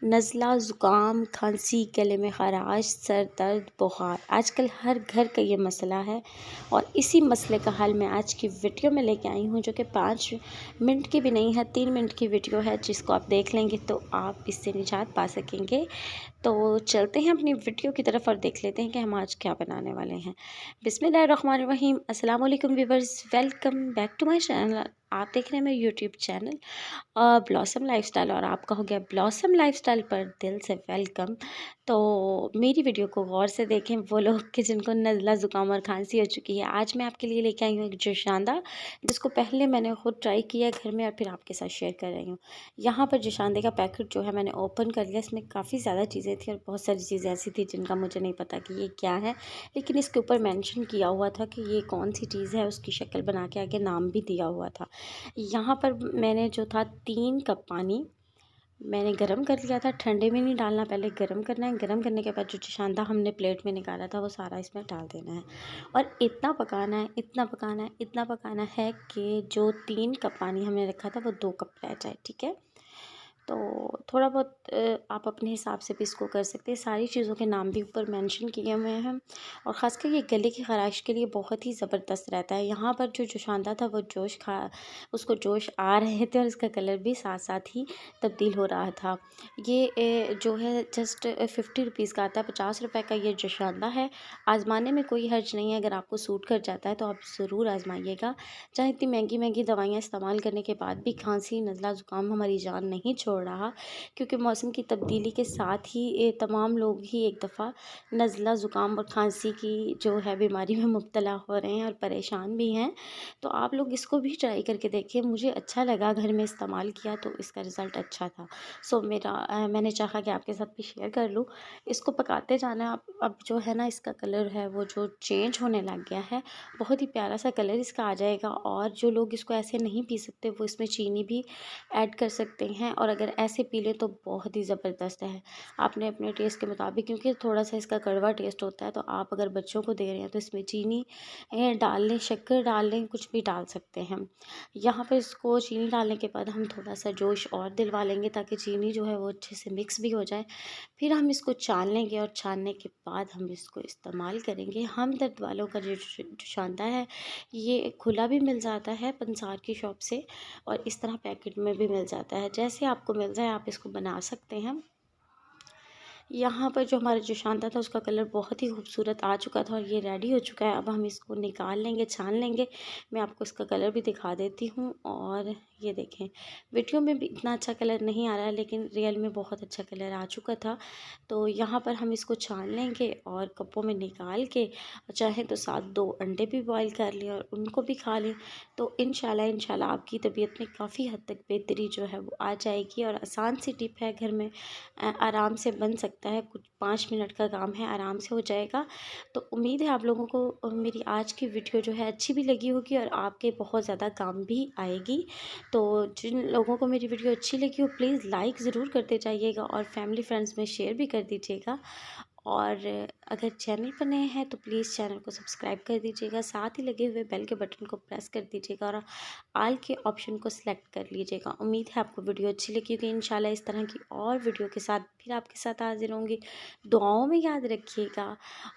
नज़ला, ज़ुकाम, खांसी, गले में ख़राश, सर दर्द, बुखार आजकल हर घर का ये मसला है। और इसी मसले का हल मैं आज की वीडियो में लेके आई हूँ, जो कि 5 मिनट की भी नहीं है, 3 मिनट की वीडियो है, जिसको आप देख लेंगे तो आप इससे निजात पा सकेंगे। तो चलते हैं अपनी वीडियो की तरफ और देख लेते हैं कि हम आज क्या बनाने वाले हैं। बिस्मिल्लाहिर्रहमानिर्रहीम। अस्सलाम वालेकुम viewers, welcome back to my channel. आप देख रहे हैं मेरे यूट्यूब चैनल ब्लॉसम लाइफस्टाइल, और आपका हो गया ब्लॉसम लाइफस्टाइल पर दिल से वेलकम। तो मेरी वीडियो को गौर से देखें वो लोग कि जिनको नज़ला, ज़ुकाम और खांसी हो चुकी है। आज मैं आपके लिए लेके आई हूँ एक जोशांदा, जिसको पहले मैंने खुद ट्राई किया घर में और फिर आपके साथ शेयर कर रही हूँ। यहाँ पर जोशांदे का पैकेट जो है मैंने ओपन कर लिया। इसमें काफ़ी ज़्यादा चीज़ें थी और बहुत सारी चीज़ें ऐसी थी जिनका मुझे नहीं पता कि ये क्या है, लेकिन इसके ऊपर मेंशन किया हुआ था कि ये कौन सी चीज़ है। उसकी शक्ल बना के आगे नाम भी दिया हुआ था। यहाँ पर मैंने जो था 3 कप पानी मैंने गरम कर लिया था। ठंडे में नहीं डालना, पहले गरम करना है। गरम करने के बाद जो जोशांदा हमने प्लेट में निकाला था वो सारा इसमें डाल देना है और इतना पकाना है, इतना पकाना है, इतना पकाना है कि जो 3 कप पानी हमने रखा था वो 2 कप रह जाए। ठीक है, तो थोड़ा बहुत आप अपने हिसाब से भी इसको कर सकते हैं। सारी चीज़ों के नाम भी ऊपर मेंशन किए हुए हैं और ख़ासकर ये गले की ख़राश के लिए बहुत ही ज़बरदस्त रहता है। यहाँ पर जो जोशांदा था वो उसको जोश आ रहे थे और इसका कलर भी साथ साथ ही तब्दील हो रहा था। ये जो है जस्ट 50 रुपीज़ का आता है, 50 रुपये का ये जोशांदा है। आज़माने में कोई हर्ज नहीं है। अगर आपको सूट कर जाता है तो आप ज़रूर आज़माइएगा। चाहे इतनी महंगी महंगी दवाइयाँ इस्तेमाल करने के बाद भी खांसी, नज़ला, ज़ुकाम हमारी जान नहीं छोड़ रहा, क्योंकि मौसम की तब्दीली के साथ ही तमाम लोग ही एक दफ़ा नज़ला, ज़ुकाम और खांसी की जो है बीमारी में मुब्तला हो रहे हैं और परेशान भी हैं। तो आप लोग इसको भी ट्राई करके देखिए। मुझे अच्छा लगा, घर में इस्तेमाल किया तो इसका रिज़ल्ट अच्छा था। सो मैंने चाहा कि आपके साथ भी शेयर कर लूँ। इसको पकाते जाना। अब जो है ना, इसका कलर है वो जो चेंज होने लग गया है। बहुत ही प्यारा सा कलर इसका आ जाएगा। और जो लोग इसको ऐसे नहीं पी सकते वो इसमें चीनी भी ऐड कर सकते हैं, और अगर ऐसे पी लें तो बहुत ही ज़बरदस्त है। आपने अपने टेस्ट के मुताबिक, क्योंकि थोड़ा सा इसका कड़वा टेस्ट होता है, तो आप अगर बच्चों को दे रहे हैं तो इसमें चीनी डाल लें, शक्कर डाल लें, कुछ भी डाल सकते हैं। यहाँ पर इसको चीनी डालने के बाद हम थोड़ा सा जोश और दिलवा लेंगे ताकि चीनी जो है वो अच्छे से मिक्स भी हो जाए। फिर हम इसको छान लेंगे और छानने के बाद हम इसको इस्तेमाल करेंगे। हमदर्द वालों का जो जोशांदा है, ये खुला भी मिल जाता है पंसार की शॉप से, और इस तरह पैकेट में भी मिल जाता है। जैसे आपको मिल जाए आप इसको बना सकते हैं। यहाँ पर जो हमारा जोशांदा था उसका कलर बहुत ही खूबसूरत आ चुका था और ये रेडी हो चुका है। अब हम इसको निकाल लेंगे, छान लेंगे। मैं आपको इसका कलर भी दिखा देती हूँ। और ये देखें, वीडियो में भी इतना अच्छा कलर नहीं आ रहा है, लेकिन रियल में बहुत अच्छा कलर आ चुका था। तो यहाँ पर हम इसको छान लेंगे और कपों में निकाल के, चाहें तो साथ 2 अंडे भी बॉईल कर लें और उनको भी खा लें। तो इंशाल्लाह आपकी तबीयत में काफ़ी हद तक बेहतरी जो है वो आ जाएगी। और आसान सी टिप है, घर में आराम से बन सकता है। कुछ 5 मिनट का काम है, आराम से हो जाएगा। तो उम्मीद है आप लोगों को मेरी आज की वीडियो जो है अच्छी भी लगी होगी और आपके बहुत ज़्यादा काम भी आएगी। तो जिन लोगों को मेरी वीडियो अच्छी लगी हो, प्लीज़ लाइक ज़रूर करते जाइएगा और फैमिली फ्रेंड्स में शेयर भी कर दीजिएगा। और अगर चैनल पर नए हैं तो प्लीज़ चैनल को सब्सक्राइब कर दीजिएगा। साथ ही लगे हुए बेल के बटन को प्रेस कर दीजिएगा और आल के ऑप्शन को सिलेक्ट कर लीजिएगा। उम्मीद है आपको वीडियो अच्छी लगी होगी। इंशाल्लाह इस तरह की और वीडियो के साथ फिर आपके साथ हाजिर होंगी। दुआओं में याद रखिएगा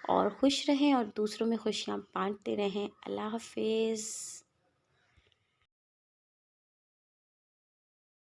और खुश रहें और दूसरों में खुशियाँ बांटते रहें। अल्लाह हाफिज़।